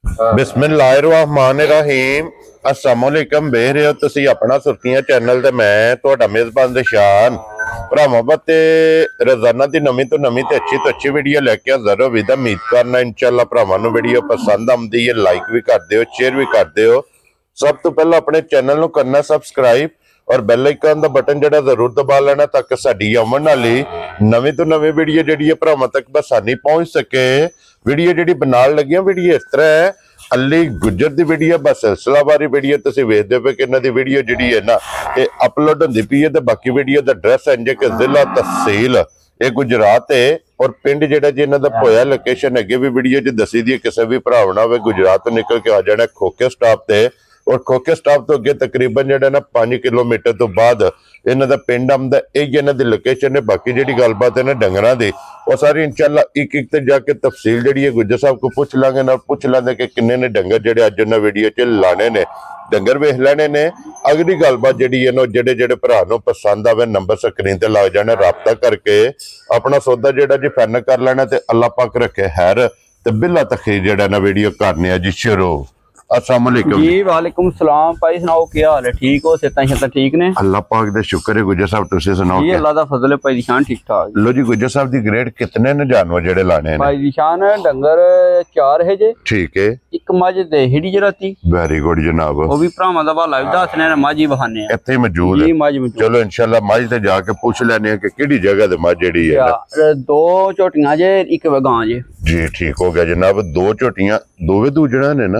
बिस्मिल्लाहिर्रहमानिर्रहीम अस्सलाम वालेकुम वेख रहे हो तुसी अपना सुर्खियां चैनल ते मैं तुहाडा मेजबान दिशान भरावां ते रोजाना दी नवीं तो अच्छी वीडियो लैके हाज़र हो विदा उम्मीद करना इंशाअल्लाह भरावां नूं वीडियो पसंद आउंदी है लाइक भी कर दिओ शेयर भी कर दिओ। सब तो पहला अपने चैनल नूं करना सबसक्राइब और बैल आइकन दा बटन जड़ा जरूर दबा लेना ताकि साडी आउण वाली नवीं तो नवीं वीडियो जिहड़ी है भरावां तक बसानी पहुंच सके। वीडियो जिहड़ी बनाण लगियां वीडियो इस तरह है अली गुजर दी वीडियो बस सिलसिलावारी वीडियो तुसीं वेखदे पे कि इन्हां दी वीडियो जिहड़ी है ना ये अपलोड हुंदी पई है ते बाकी वीडियो दा एड्रैस है जे कि जिला तहसील ये गुजरात है और पिंड जिहड़ा जी इन्हां दा पोया लोकेशन अगे भी वीडियो च दसी दी है। किसी भी भरा ना होवे गुजरात तो निकल के आ जाना खोखे स्टॉप ते और खोखे स्टॉप तो अगे तकरीबन जो ना 5 किलोमीटर तो बाद इन्हां दा पिंड आंदा यही इन्हां दी लोकेशन है। बाकी जिहड़ी गलबात है ना डंगरां दी वो सारी इंशाअल्लाह एक एक ते जाके तफसील जिहड़ी है गुज्जर साहब को पूछ लांगे ना पूछ लेंगे कि किन्ने ने डंगर जिहड़े अज उन्हां वीडियो च लाने ने डंगर वेख लेने ने। अगली गलबात जिहड़ी है ना जिहड़े जिहड़े भरा नूं पसंद आवे नंबर स्क्रीन ते लग जाने राबता करके अपना सौदा जिहड़ा जी फाइनल कर लेना ते अल्लाह पाक रखे खैर ते बिला तखीर जिहड़ा ना वीडियो करने जी शुरू। अस्सलाम वालेकुम जी वालेकुम सलाम भाई सुनाओ क्या हाल है ठीक हो सेहतां शतां ठीक ने अल्लाह पाक दा शुक्र है। गुज्जर साहब तुसीं सुनाओ जी अल्लाह दा फजल है भाई निशान ठीक ठाक लो जी गुज्जर साहब दी ग्रेड कितने ने जानवर जेड़े लाने भाई निशान डंगर 4 है जे ठीक है एक मझ दे हिड़ी जराती वेरी गुड जनाब वो भी भरावां दा हवाला भी दसने ने मझ ही बहाने इत्थे मौजूद जी है। मझ मौजूद चलो इंशाल्लाह मझ ते जाके पूछ लेने कि केड़ी जगह ते मझ जेड़ी है ना। 2 झोटियां जे एक गां जे जी ठीक हो गया जनाब 2 झोटियां दोवे दूजणा ने ना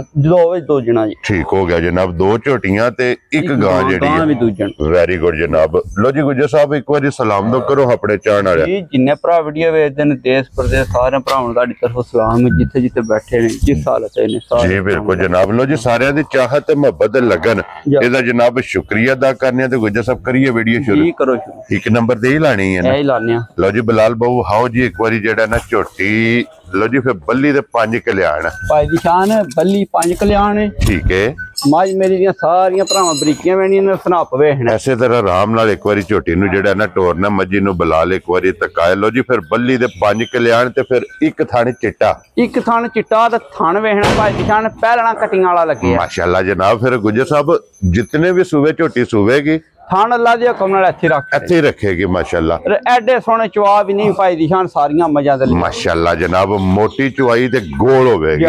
2 जना जी ठीक हो गया जनाब 2 झोटियां ते एक गां जेड़ी गां भी है दूजन वेरी गुड जनाब। लो जी गुज्जर साहब एक बार सलाम दो करो अपने चाहण वाले जी जिन्ने भरा वीडियो वेखदे ने देश प्रदेश सारे भरावां दा तरफों सलाम जिथे जिथे बैठे ने जिस हालत ने सारे जी बिल्कुल जनाब। लो जी सारे दी चाहत ते मोहब्बत लगन एदा जनाब शुक्रिया अदा करने ते गुज्जर साहब करिए वीडियो शुरू जी करो शुरू एक नंबर ते ही लानी है ना यही लाने लो जी बिलाल बाबू हाओ जी एक बारी जेड़ा ना झोटी लो जी फिर बल्ली दे 5 कल्याण भाई निशान बल्ली 5 कल्याण ठीक है मझ मेरी दियां सारियां भरावां बरीकियां वेणियां ने सनाप वेखना ऐसे तरह आराम नाल एक बारी झोटी नु जेड़ा ना टोरना मज्जी नु बिलाल एक बारी तकाए। लो जी फिर बल्ली दे 5 कल्याण ते फिर एक थाने चिट्टा एक थान चिट्टा ते थान वेखना भाई निशान पहलना कटिंग वाला लगे माशाल्लाह जनाब। फिर गुज्जर साहब जितने भी सूबे झोटी सूवेगी थान अल्लाह दे हुक्म नाल इत्थे रखेगी माशाल्लाह। एडे सोहने चवा भी नहीं भाई निशान सारियां मजा दे माशाल्लाह जनाब मोटी चुआई ते गोल होवेगी।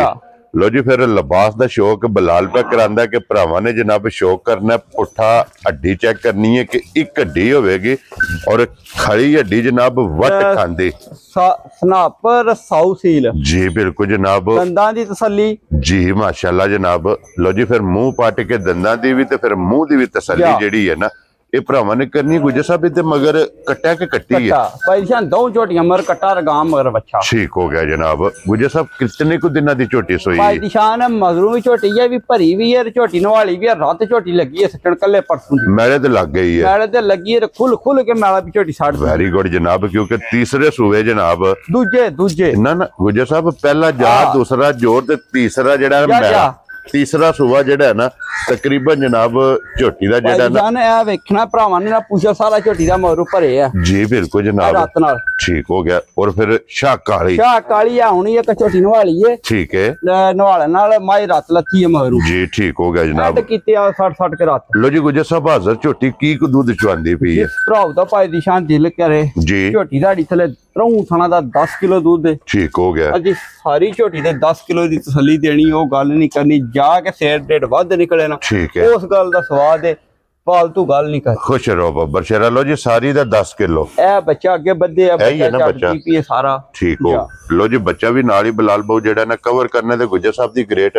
लो जी फिर लिबास दा शौक बिलाल पे करांदा कि भरावां ने जनाब शौक करना पुट्ठा हड्डी चेक करनी है कि एक हड्डी होवेगी और खड़ी हड्डी जनाब वट खांदी स्नापर साउ सील जी बिल्कुल जनाब दंदां दी तसल्ली जी माशाल्लाह जनाब। लो जी फिर मुंह पाट के दंदां दी भी ते फिर मुंह दी भी तसल्ली जेड़ी है ना ये भरावां ने करनी गुज्जर साहब ते मगर कट्टा के कट्टी है भाई निशान 2 झोटियां मगर कट्टा रगाम मगर बच्चा ठीक हो गया जनाब। गुज्जर साहब कितने को दिना दी झोटी सोई भाई निशान मगरू भी झोटी है भी भरी भी है झोटी नवाली भी है रात झोटी लगी है सटन कल्ले परसों मेले ते लग गई है मेले ते लगी है खुल खुल के मेला भी झोटी साड़ वेरी गुड जनाब क्योंकि तीसरे सूबे जनाब दूजे ना ना गुज्जर साहब पहला जार दूसरा जोर ते तीसरा जेड़ा मेला तीसरा सूबा जेड़ा है ना तकरीबन जनाब झोटी दा जेड़ा ना ए वेखना भरावां ने ना पूछा सारा झोटी दा मगरू भरे है जी बिल्कुल जनाब रात नाल ठीक हो गया। और फिर शाह काली है हुणी एक झोटी नवाली है ठीक है नवाले नाल माई रात लथी है मगरू जी ठीक हो गया जनाब कीते 60 के रात। लो जी गुज्जर साहब हाजर झोटी की को दूध चवांदी पई है भराव दा भाई निशान दिल करे जी झोटी दाड़ी थले त्रऊ थाना दा 10 किलो दूध दे ठीक हो गया अजी सारी झोटी दे 10 किलो दी तसल्ली देनी ओ गल नहीं करनी जाके सेर डेढ़ वध निकले ना ठीक है उस गल दा स्वाद है फालतू गल नहीं कर खुश रहो बब्बर शेरा। लो जी सारी दा 10 किलो ए बच्चा आगे बदे है बच्चा पी सारा ठीक हो। लो जी बच्चा भी नाल ही बिलाल बाबू जेड़ा ना कवर करने ते गुज्जर साहब दी ग्रेट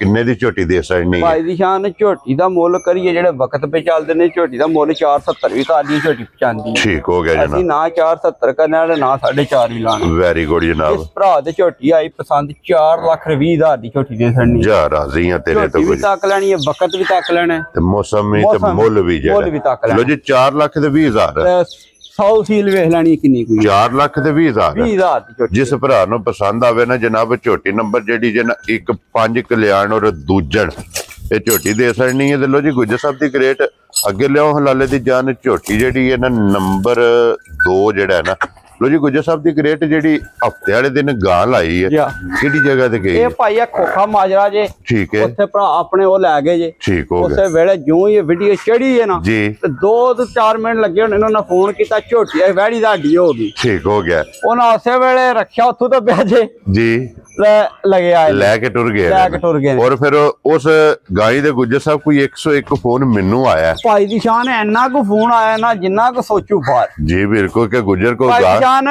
किन्ने दी झोटी दे सकनी भाई निशान झोटी दा मुੱਲ करिए जेड़े वक्त पे चलदे ने झोटी दा मुੱਲ 470 भी करदी झोटी पचांदी ठीक हो गया जनाब ਅਸੀਂ ना 470 करने वाले ना 4.5 भी लाना वेरी गुड जनाब। इस भरा दे झोटी आई पसंद 4,20,000 दी झोटी दे सड़नी जा राजी हैं तेरे तो भी तक लेनी है वक्त भी तक लेना ते मौसम भी ते मुੱਲ भी तक लेना। लो जी 4,20,000 100 सील वेख लैनी किन्नी कोई 4,20,000 जिस भरा नूं पसंद आवे ना जनाब झोटी नंबर जेडी जे ना एक 5 कल्याण और दूजन ये झोटी दे सकनी है। लो जी गुज्जर साहब दी ग्रेट अगे लियाओ हलाले दी जान झोटी जेडी है ना नंबर 2 जेड़ा है ना ਲੋ ਜੀ ਗੁੱਜਰ ਸਾਹਿਬ ਦੀ ਗ੍ਰੇਟ ਜਿਹੜੀ ਹਫਤੇ ਵਾਲੇ ਦਿਨ ਗਾਂ ਲਾਈ ਹੈ ਕਿਹੜੀ ਜਗ੍ਹਾ ਤੇ ਗਈ? ਇਹ ਭਾਈ ਆ ਖੋਖਾ ਮਾਜਰਾ ਜੇ। ਠੀਕ ਹੈ। ਉੱਥੇ ਭਰਾ ਆਪਣੇ ਉਹ ਲੈ ਗਏ ਜੇ। ਠੀਕ ਹੋ ਗਿਆ। ਉਸੇ ਵੇਲੇ ਜਿਉਂ ਹੀ ਵੀਡੀਓ ਚੜੀ ਹੈ ਨਾ ਜੀ, 2 ਤੋਂ 4 ਮਿੰਟ ਲੱਗੇ ਹੋਣੇ, ਇਹਨਾਂ ਨੇ ਫੋਨ ਕੀਤਾ, ਝੋਟੀ ਆ ਵੈੜੀ ਦਾ ਹੱਡੀ ਹੋ ਗਈ। ਠੀਕ ਹੋ ਗਿਆ। ਉਹਨਾਂ ਉਸੇ ਵੇਲੇ ਰੱਖਿਆ, ਉੱਥੋਂ ਤਾਂ ਪਿਆ ਜੇ ਜੀ, ਲਗੇ ਆਏ, ਲੈ ਕੇ ਟੁਰ ਗਏ। ਔਰ ਫਿਰ ਉਸ ਗਾਈ ਦੇ ਗੁੱਜਰ ਸਾਹਿਬ ਕੋਈ 101 ਫੋਨ ਮੈਨੂੰ ਆਇਆ ਭਾਈ ਦੀ ਸ਼ਾਨ। ਇੰਨਾ ਕੋ ਫੋਨ ਆਇਆ ਨਾ ਜਿੰਨਾ ਕੋ ਸੋਚੂ ਬਾਹਰ। ਜੀ ਬਿਲਕੁਲ ਕਿ ਗੁੱਜਰ ਕੋ ਭਾਈ ਦੀ ਸ਼ਾਨ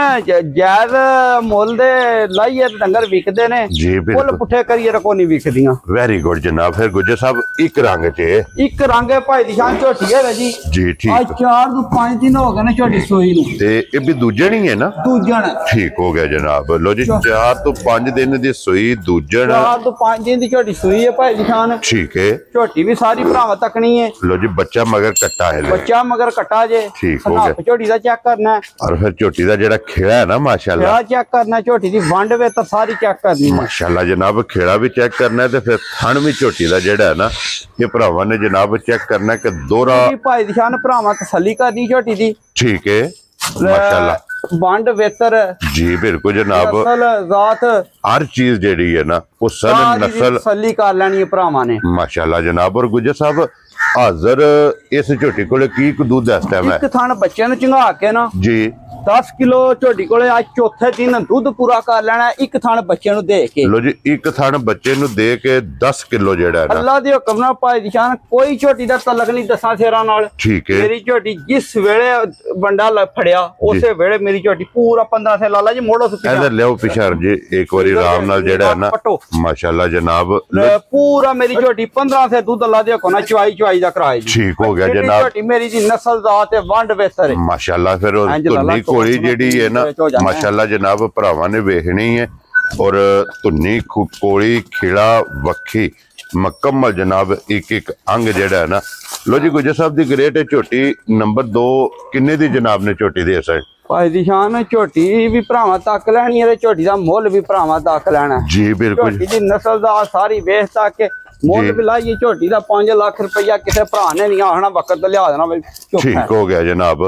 ਜਾਇਜ਼ ਮੁੱਲ ਦੇ ਲਾਈਏ ਡੰਗਰ ਵਿਕਦੇ ਨੇ, ਫੁੱਲ ਪੁੱਠੇ ਕਰੀਏ ਰਕੋ ਨਹੀਂ ਵਿਕਦੀਆਂ। ਵੈਰੀ ਗੁੱਡ ਜਨਾਬ। ਫਿਰ ਗੁੱਜਰ ਸਾਹਿਬ ਇੱਕ ਰੰਗ ਚ ਇੱਕ ਰੰਗ ਹੈ ਭਾਈ ਦੀ ਸ਼ਾਨ ਝੋਟੀ ਹੈ ਜੀ। ਜੀ ਠੀਕ। ਅੱਜ 4 ਤੋਂ 5 ਦਿਨ ਹੋ ਗਏ ਨੇ ਝੋਟੀ ਸੂਈ ਨੂੰ। ਤੇ ਇਹ ਵੀ ਦੂਜਣ ਹੀ ਹੈ ਨਾ? ਦੂਜਣ। ਠੀਕ ਹੋ ਗਿਆ ਜਨਾਬ। ਲੋ ਜੀ 4 ਤੋਂ 5 ਦਿਨ ਦੀ ਸੂਈ ਦੂਜਣ। 4 ਤੋਂ 5 ਦਿਨ ਦੀ ਝੋਟੀ ਸੂਈ ਹੈ ਭਾਈ ਦੀ ਸ਼ਾਨ। ਠੀਕ ਹੈ। ਝੋਟੀ ਵੀ ਸਾਰੀ ਭਰਾਵਾਂ ਤੱਕਣੀ ਹੈ। ਲੋ ਜੀ ਬੱਚਾ ਮਗਰ ਕੱਟਾ ਹੈ। ਬੱਚਾ ਮਗਰ ਕੱਟਾ ਜੇ। ਠੀਕ ਹੋ ਗਿਆ। ਝੋਟੀ ਦਾ ਚੈੱਕ ਕਰਨਾ ਹੈ। ਔਰ ਫਿਰ ਝੋਟੀ ਦਾ ਜਿਹੜਾ ਖੇੜਾ ਹੈ ਨਾ ਮਾਸ਼ਾਅੱਲਾ ਚੈੱਕ ਕਰਨਾ, ਝੋਟੀ ਦੀ ਵੰਡ ਵੇ ਤਾਂ ਸਾਰੀ ਚੈੱਕ ਕਰਨੀ ਮਾਸ਼ਾਅੱਲਾ ਜਨਾਬ। ਖੇੜਾ ਵੀ ਚੈੱਕ ਕਰਨਾ ਤੇ ਫਿਰ ਥਣ ਵੀ ਝੋਟੀ ਦਾ ਜਿਹੜਾ ਹੈ ਨਾ ਇਹ ਭਰਾਵਾਂ ਨੇ ਜਨਾਬ ਚੈੱਕ ਕਰਨਾ ਕਿ ਦੋਹਰਾ ਭਾਈ ਦੀ ਸ਼ਾਨ ਭਰਾਵਾਂ ਤਸੱਲੀ ਕਰਨੀ ਝੋਟੀ ਦੀ। ਠੀਕ ਹੈ ਮਾਸ਼ਾਅੱਲਾ। ਵੰਡ ਵੇਤਰ ਜੀ ਬਿਲਕੁਲ ਜਨਾਬ। ਨਸਲ ਜ਼ਾਤ ਹਰ ਚੀਜ਼ ਜਿਹੜੀ ਹੈ ਨਾ ਉਹ ਸਨ ਨਸਲ ਤਸੱਲੀ ਕਰ ਲੈਣੀ ਹੈ ਭਰਾਵਾਂ ਨੇ ਮਾਸ਼ਾਅੱਲਾ ਜਨਾਬ। ਔਰ ਗੁੱਜਰ ਸਾਹਿਬ ਹਾਜ਼ਰ ਇਸ ਝੋਟੀ ਕੋਲੇ ਕੀ ਦੁੱਧ ਇਸ ਟਾਈਮ ਹੈ? ਇੱਕ ਥਣ ਬੱਚਿਆਂ ਨੂੰ ਚੰਗਾ ਕੇ ਨਾ ਜੀ 10 ਕਿਲੋ ਝੋਟੀ ਕੋਲੇ ਅੱਜ ਚੌਥੇ ਦਿਨ ਦੁੱਧ ਪੂਰਾ ਕਰ ਲੈਣਾ। ਇੱਕ ਥਣ ਬੱਚੇ ਨੂੰ ਦੇ ਕੇ। ਲੋ ਜੀ ਇੱਕ ਥਣ ਬੱਚੇ ਨੂੰ ਦੇ ਕੇ 10 ਕਿਲੋ ਜਿਹੜਾ ਹੈ ਨਾ ਅੱਲਾ ਦੇ ਹੁਕਮ ਨਾਲ ਭਾਈ ਦੀ ਸ਼ਾਨ ਕੋਈ ਝੋਟੀ ਦਾ ਤਲਕ ਨਹੀਂ 10 ਸ਼ੇਰਾਂ ਨਾਲ। ਠੀਕ ਹੈ। ਮੇਰੀ ਝੋਟੀ ਜਿਸ ਵੇਲੇ ਬੰਡਾ ਫੜਿਆ ਉਸੇ ਵੇਲੇ ਮੇਰੀ ਝੋਟੀ ਪੂਰਾ 15 ਸੇ ਲਾਲਾ ਜੀ ਮੋੜੋ ਸੁਪੀ ਇਧਰ ਲਿਓ ਪਿਛਾੜ ਜੀ ਇੱਕ ਵਾਰੀ ਆਰਾਮ ਨਾਲ ਜਿਹੜਾ ਹੈ ਨਾ ਮਾਸ਼ਾਅੱਲਾ ਜਨਾਬ ਪੂਰਾ ਮੇਰੀ ਝੋਟੀ 15 ਸੇ ਦੁੱਧ ਅੱਲਾ ਦੇ ਹੁਕਮ ਨਾਲ ਚਵਾਈ ਦਾ ਕਰਾਏ ਜੀ। ਠੀਕ ਹੋ ਗਿਆ ਜਨਾਬ। ਝੋਟੀ ਮੇਰੀ ਦੀ ਨਸਲ ਜ਼ਾਤ ਹੈ ਵੰਡ ਵੇਸਰ ਮਾਸ਼ਾਅੱਲਾ। ਫਿਰ ਉਹ ਧੁੰਨੀ ਕੋਲੀ ਜਿਹੜੀ ਹੈ ਨਾ ਮਾਸ਼ਾਅੱਲਾ ਜਨਾਬ ਭਰਾਵਾਂ ਨੇ ਵੇਖਣੀ ਹੈ। ਔਰ ਧੁੰਨੀ ਕੋਲੀ ਖੇੜਾ ਵੱਖੀ ਮੁਕੰਮਲ ਜਨਾਬ ਇੱਕ ਇੱਕ ਅੰਗ ਜਿਹੜਾ ਹੈ ਨਾ। ਲੋ ਜੀ ਗੁੱਜਰ ਸਾਹਿਬ ਦੀ ਗ੍ਰੇਟ ਝੋਟੀ ਨੰਬਰ 2 ਕਿੰਨੇ ਦੀ ਜਨਾਬ ਨੇ ਝੋਟੀ ਦੇ ਅਸਲ? ਭਾਈ ਦੀ ਸ਼ਾਨ ਝੋਟੀ ਵੀ ਭਰਾਵਾਂ ਤੱਕ ਲੈਣੀ ਹੈ ਤੇ ਝੋਟੀ ਦਾ ਮੁੱਲ ਵੀ ਭਰਾਵਾਂ ਤੱਕ ਲੈਣਾ। ਜੀ ਬਿਲਕੁਲ। ਝੋਟੀ ਦੀ ਨਸਲ ਦਾ ਸਾਰੀ ਵੇਖ ਤੱਕ ਕੇ ਮੁੱਲ ਵੀ ਲਾਈਏ ਝੋਟੀ ਦਾ 5 ਲੱਖ ਰੁਪਇਆ ਕਿਸੇ ਭਰਾ ਨੇ ਨਹੀਂ ਆਖਣਾ ਵਕਤ ਲਿਆ ਦੇਣਾ ਬਈ। ਠੀਕ ਹੋ ਗਿਆ ਜਨਾਬ।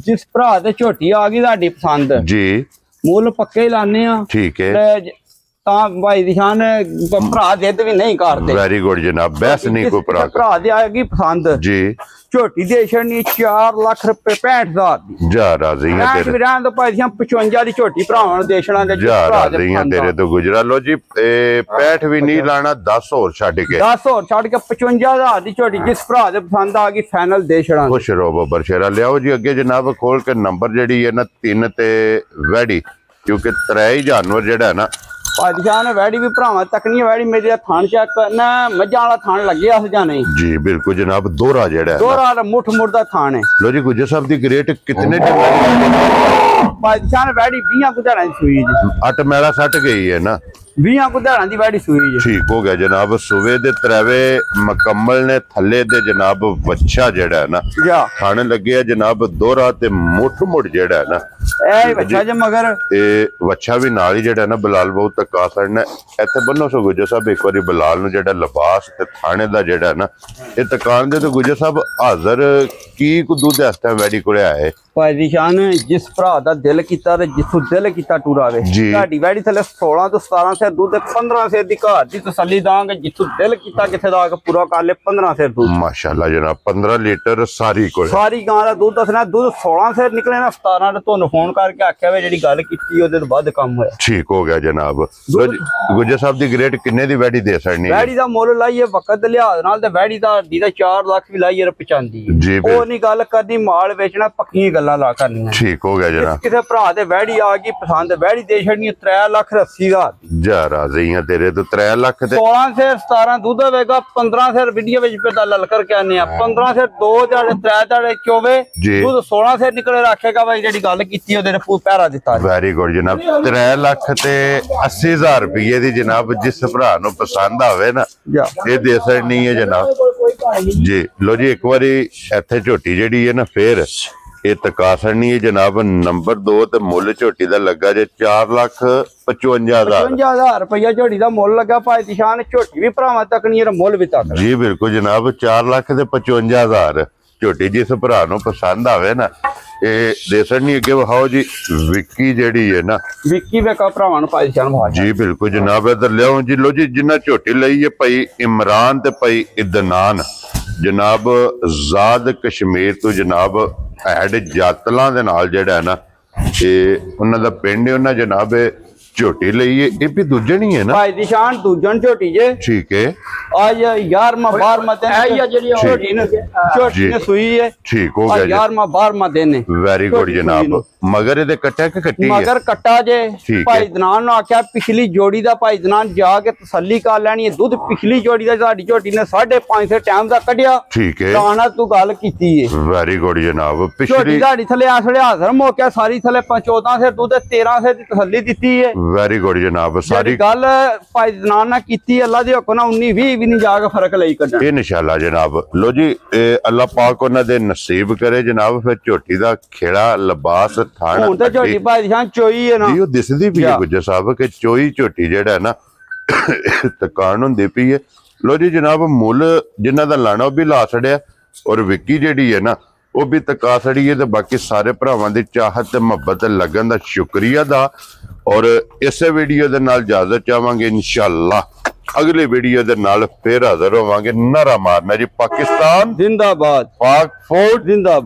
ਜਿਸ ਭਰਾ ਤੇ ਝੋਟੀ ਆ ਗਈ ਤੁਹਾਡੀ ਪਸੰਦ ਜੀ ਮੁੱਲ ਪੱਕੇ ਹੀ ਲਾਣੇ ਆ। ਠੀਕ ਹੈ। ਤਾਂ ਭਾਈ ਦੀ ਸ਼ਾਨ ਭਰਾ ਜਿੱਦ ਵੀ ਨਹੀਂ ਕਰਦੇ। ਵੈਰੀ ਗੁੱਡ ਜਨਾਬ। ਬੈਸ ਨਹੀਂ ਕੋਈ ਭਰਾ ਦੇ ਆਏਗੀ ਪਸੰਦ ਜੀ ਝੋਟੀ ਦੇ ਛੜਨੀ 4 ਲੱਖ ਰੁਪਏ 65,000 ਦੀ ਜਾ ਰਾਜ਼ੀ ਹੈ ਤੇਰੇ ਵਿਰਾਂ ਤੋਂ ਭਾਈ ਦੀਆਂ 55 ਦੀ ਝੋਟੀ ਭਰਾਵਾਂ ਨੂੰ ਦੇਸ਼ਣਾ ਦੇ ਜਾ ਰਾਜ਼ੀ ਹੈ ਤੇਰੇ ਤੋਂ ਗੁਜਰਾ। ਲੋ ਜੀ 65 ਵੀ ਨਹੀਂ ਲਾਣਾ 10 ਹੋਰ ਛੱਡ ਕੇ 10 ਹੋਰ ਛੱਡ ਕੇ 55,000 ਦੀ ਝੋਟੀ ਜਿਸ ਭਰਾ ਦੇ ਪਸੰਦ ਆ ਗਈ ਫਾਈਨਲ ਦੇਸ਼ਣਾ। ਖੁਸ਼ ਰਹੋ ਬੱਬਰ ਸ਼ੇਰਾ। ਲਿਆਓ ਜੀ ਅੱਗੇ ਜਨਾਬ ਖੋਲ ਕੇ ਨੰਬਰ ਜਿਹੜੀ ਹੈ ਨਾ 3 ਤੇ ਵੈੜੀ ਕਿਉਂਕਿ 3 ਹੀ ਜਾਨਵਰ ਜਿਹੜਾ ਹੈ ਨਾ ਪਾਦਸ਼ਾਹ ਨੇ ਵੈੜੀ ਵੀ ਭਰਾਵਾਂ ਤੱਕਣੀ ਵੈੜੀ ਮੇਰੀ ਦਾ ਥਾਣ ਚੈੱਕ ਕਰਨਾ ਮੱਝਾਂ ਵਾਲਾ ਥਾਣ ਲੱਗਿਆ ਸੀ ਜਾਂ ਨਹੀਂ? ਜੀ ਬਿਲਕੁਲ ਜਨਾਬ। ਦੋਹਰਾ ਜਿਹੜਾ ਦੋਹਰਾ ਮੁੱਠ ਦਾ ਥਾਣ ਹੈ। ਲੋ ਜੀ ਗੁੱਜਰ ਸਾਹਿਬ ਦੀ ਗ੍ਰੇਟ ਕਿਤਨੇ ਪਾਦਸ਼ਾਹ ਨੇ ਵੈੜੀ 20 ਕੁਧਾਰਾਂ ਦੀ ਸੂਈ ਜੀ। 8 ਮੈਲਾ ਸੱਟ ਗਈ ਹੈ ਨਾ 20 ਕੁਧਾਰਾਂ ਦੀ ਵੈੜੀ ਸੂਈ ਜੀ। ਠੀਕ ਹੋ ਗਿਆ ਜਨਾਬ। ਸੂਵੇ ਦੇ ਤਰਵੇ ਮੁਕੰਮਲ ਨੇ ਥੱਲੇ ਦੇ ਜਨਾਬ ਵੱਛਾ ਜਿਹੜਾ ਹੈ ਨਾ ਥਾਣੇ ਲੱਗੇ ਆ ਜਨਾਬ ਦੋਹਰਾ ਤੇ ਮੁੱਠ ਜਿਹੜਾ ਹੈ ਨਾ ਇਹ ਵੱਛਾ ਜੇ ਮਗਰ ਇਹ ਵੱਛਾ ਵੀ ਨਾਲ ਹੀ ਜਿਹੜਾ ਨਾ ਬਲਾਲ ਬਹੁਤ ਤੱਕ ਆ ਸਕਣਾ ਇੱਥੇ ਬੰਨੋ ਸੋ ਗੁੱਜਰ ਸਾਹਿਬ ਇੱਕ ਵਾਰੀ ਬਲਾਲ ਨੂੰ ਜਿਹੜਾ ਲਿਬਾਸ ਤੇ ਥਾਣੇ ਦਾ ਜਿਹੜਾ ਨਾ ਇਹ ਤਕਾਨ ਦੇ ਤੇ ਗੁੱਜਰ ਸਾਹਿਬ ਹਾਜ਼ਰ ਕੀ ਕੁ ਦੁੱਧ ਇਸ ਟਾਈਮ ਵੈੜੀ ਕੋਲੇ ਆਏ? ਭਾਈ ਦੀ ਸ਼ਾਨ ਜਿਸ ਭਰਾ ਦਾ ਦਿਲ ਕੀਤਾ ਤੇ ਜਿੱਥੋਂ ਦਿਲ ਕੀਤਾ ਟੁਰਾਵੇ। ਤੁਹਾਡੀ ਵੈੜੀ ਥੱਲੇ 16 ਤੋਂ 17 ਸਿਰ ਦੁੱਧ 15 ਸਿਰ ਦੀ ਘਰ ਦੀ ਤਸੱਲੀ ਦਾਂਗੇ ਜਿੱਥੋਂ ਦਿਲ ਕੀਤਾ ਕਿੱਥੇ ਦਾ ਪੂਰਾ ਕਰ ਲੈ 15 ਸਿਰ ਦੁੱਧ ਮਾਸ਼ਾਅੱਲਾ ਜਨਾਬ। 15 ਲੀਟਰ ਸਾਰੀ ਕੋਲ ਸਾਰੀ ਗਾਂ ਦਾ ਦੁੱਧ ਦੱਸਣਾ ਦੁੱਧ 16 ਸਿਰ ਨਿਕਲੇ ਨਾ 17 ਤੇ ਤੁਹਾਨੂੰ ਫੋਨ ਕਰਕੇ ਆਖਿਆ ਵੇ ਜਿਹੜੀ ਗੱਲ ਕੀਤੀ ਉਹਦੇ ਤੋਂ ਵੱਧ ਕੰਮ ਹੋਇਆ। ਠੀਕ ਹੋ ਗਿਆ ਜਨਾਬ। ਗੁੱਜਰ ਸਾਹਿਬ ਦੀ ਗ੍ਰੇਟ ਕਿੰਨੇ ਦੀ ਵੈੜੀ ਦੇ ਸਕਣੀ? ਵੈੜੀ ਦਾ ਮੁੱਲ ਲਾਈਏ ਵਕਤ ਦੇ ਲਿਹਾਜ਼ ਨਾਲ ਤੇ ਵੈੜੀ ਦਾ 4 ਲੱਖ ਵੀ ਲਾਈਏ 95 ਉਹ ਨਹੀਂ ਗੱਲ ਕਰਨੀ ਮਾਲ ਵੇਚਣਾ ਪੱਕੀਆਂ ਗੱਲਾਂ ਲਾ ਕਰਨੀਆਂ। ਠੀਕ ਹੋ ਗਿਆ ਜਨਾਬ। ਕਿਸੇ ਭਰਾ ਦੇ ਵੈੜੀ ਆ ਗਈ ਪਸੰਦ ਵੈੜੀ ਦੇ ਛੜਨੀ 3 ਲੱਖ 80,000 ਜਾ ਰਾਜ਼ੀ ਆ ਤੇਰੇ ਤੋਂ 3 ਲੱਖ ਤੇ 16 ਸਿਰ 17 ਦੁੱਧ ਹੋਵੇਗਾ 15 ਸਿਰ ਵੀਡੀਓ ਵਿੱਚ ਪਤਾ ਲਲਕਰ ਕੇ ਆਨੇ ਆ 15 ਸਿਰ 2 ਦਿਹਾੜੇ 3 ਦਿਹਾੜੇ ਚੋਵੇ ਦੁੱਧ 16 ਸਿਰ ਨਿਕਲੇ ਰੱਖੇਗਾ ਬਾਈ ਜਿਹੜੀ ਗੱਲ ਕੀਤੀ ਉਹਦੇ ਨੇ ਪਹਿਰਾ ਦਿੱਤਾ। ਵੈਰੀ ਗੁੱਡ ਜਨਾਬ। 3 ਲੱਖ ਤੇ 80,000 ਰੁਪਏ ਦੀ ਜਨਾਬ ਜਿਸ ਭਰਾ ਨੂੰ ਪਸੰਦ ਆਵੇ ਨਾ ਇਹ ਦੇ ਸਕਣੀ ਹੈ ਜਨਾਬ ਜੀ। ਲੋ ਜੀ ਇੱਕ ਵਾਰੀ ਇੱਥੇ ਝੋਟੀ ਜਿਹੜੀ ਹੈ ਨਾ ਫੇਰ ਇਹ ਤਕਾਸਣੀ ਹੈ ਜਨਾਬ ਨੰਬਰ 2 ਤੇ ਮੁੱਲ ਝੋਟੀ ਦਾ ਲੱਗਾ ਜੇ 4,55,000 ਰੁਪਇਆ ਝੋਟੀ ਦਾ ਮੁੱਲ ਲੱਗਾ। ਭਾਈ ਨਿਸ਼ਾਨ ਝੋਟੀ ਵੀ ਭਰਾਵਾਂ ਤੱਕਣੀ ਹੈ ਮੁੱਲ ਵੀ ਤੱਕ ਜੀ ਬਿਲਕੁਲ ਜਨਾਬ 4,55,000 ਝੋਟੀ ਜਿਸ ਭਰਾ ਨੂੰ ਪਸੰਦ ਆਵੇ ਨਾ ਇਹ ਦੇਸਣ ਨਹੀਂ ਅੱਗੇ ਵਿਖਾਓ ਜੀ ਵਿੱਕੀ ਜਿਹੜੀ ਹੈ ਨਾ ਵਿੱਕੀ ਵੇਖਾ ਭਰਾਵਾਂ ਨੂੰ ਭਾਈ ਜਾਨ ਭਾਈ ਜੀ ਬਿਲਕੁਲ ਜਨਾਬ ਇਧਰ ਲਿਆਓ ਜੀ ਲੋ ਜੀ ਜਿੰਨਾ ਝੋਟੀ ਲਈ ਹੈ ਭਾਈ ਇਮਰਾਨ ਤੇ ਭਾਈ ਇਦਨਾਨ ਜਨਾਬ ਜ਼ਾਦ ਕਸ਼ਮੀਰ ਤੋਂ ਜਨਾਬ ਹੈਡ ਜਾਤਲਾਂ ਦੇ ਨਾਲ ਜਿਹੜਾ ਹੈ ਨਾ ਤੇ ਉਹਨਾਂ ਦਾ ਪਿੰਡ ਉਹਨਾਂ ਜਨਾਬ ਝੋਟੀ ਲਈ ਇਹ ਵੀ ਦੂਜੇ ਨਹੀਂ ਹੈ ਨਾ ਭਾਈ ਦੀ ਸ਼ਾਨ ਦੂਜਣ ਝੋਟੀ ਜੇ ਠੀਕ ਹੈ आज 11वां 12वां दिन है या जेडी छोटी ने सुई है ठीक हो गया 11वां 12वां दिन है वेरी गुड जनाब मगर ਇਹਦੇ ਕੱਟਿਆ ਕਿ ਕੱਟੀ ਹੈ ਮਗਰ ਕੱਟਾ ਜੇ ਭਾਈ ਦਨਾਨ ਨੂੰ ਆਖਿਆ ਪਿਛਲੀ ਜੋੜੀ ਦਾ ਭਾਈ ਦਨਾਨ ਜਾ ਕੇ ਤਸੱਲੀ ਕਰ ਲੈਣੀ ਹੈ ਦੁੱਧ ਪਿਛਲੀ ਜੋੜੀ ਦਾ ਸਾਡੀ ਝੋਟੀ ਨੇ 5:30 ਸੇ ਟਾਈਮ ਦਾ ਕੱਢਿਆ ਠੀਕ ਹੈ ਰਾਣਾ ਤੂੰ ਗੱਲ ਕੀਤੀ ਹੈ ਵੈਰੀ ਗੁੱਡ ਜਨਾਬ ਪਿਛਲੀ ਝੋਟੀ ਸਾਡੀ ਥਲੇ ਆਸੜੇ ਹਾਜ਼ਰ ਮੋਕਿਆ ਸਾਰੀ ਥਲੇ 14 ਸੇ ਦੁੱਧ 13 ਸੇ ਦੀ ਤਸੱਲੀ ਦਿੱਤੀ ਹੈ ਵੈਰੀ ਗੁੱਡ ਜਨਾਬ ਸਾਰੀ ਗੱਲ ਭਾਈ ਦਨਾਨ ਨਾਲ ਕੀਤੀ ਅੱਲਾ ਦੇ ਹੁਕਮ ਨਾਲ 19 20 ਵੀ ਨਹੀਂ ਜਾ ਕੇ ਫਰਕ ਲਈ ਕੱਢਣਾ ਇਨਸ਼ਾਅੱਲਾ ਜਨਾਬ ਲੋ ਜੀ ਅੱਲਾਹ ਪਾਕ ਉਹਨਾਂ ਦੇ ਨਸੀਬ ਕਰੇ ਜਨਾਬ ਫਿਰ ਝੋਟੀ ਦਾ ਖੇੜਾ ਲਿਬਾਸ ਥਾਣ ਹੁਣ ਤਾਂ ਝੋਟੀ ਭਾਈ ਜਾਨ ਚੋਈ ਹੈ ਨਾ ਜੀ ਉਹ ਦਿਸਦੀ ਵੀ ਹੈ ਗੁੱਜਰ ਸਾਹਿਬ ਕਿ ਚੋਈ ਝੋਟੀ ਜਿਹੜਾ ਹੈ ਨਾ ਤਕਾਨ ਹੁੰਦੀ ਪਈ ਹੈ ਲੋ ਜੀ ਜਨਾਬ ਮੁੱਲ ਜਿਨ੍ਹਾਂ ਦਾ ਲਾਣਾ ਉਹ ਵੀ ਲਾ ਛੜਿਆ ਔਰ ਵਿੱਕੀ ਜਿਹੜੀ ਹੈ ਨਾ ਉਹ ਵੀ ਤਕਾ ਛੜੀ ਹੈ ਤੇ ਬਾਕੀ ਸਾਰੇ ਭਰਾਵਾਂ ਦੀ ਚਾਹਤ ਤੇ ਮੁਹੱਬਤ ਲੱਗਣ ਦਾ ਸ਼ੁਕਰੀਆ ਦਾ ਔਰ ਇਸੇ ਵੀਡੀਓ ਦੇ ਨਾਲ ਇਜਾਜ਼ਤ ਚਾਹਾਂਗੇ ਇਨਸ਼ਾਅੱਲਾ ਅਗਲੇ ਵੀਡੀਓ ਦੇ ਨਾਲ ਫੇਰ ਹਾਜ਼ਰ ਹੋਵਾਂਗੇ ਨਾਰਾ ਮਾਰਨਾ ਜੀ ਪਾਕਿਸਤਾਨ जिंदाबाद पाक फौज जिंदाबाद।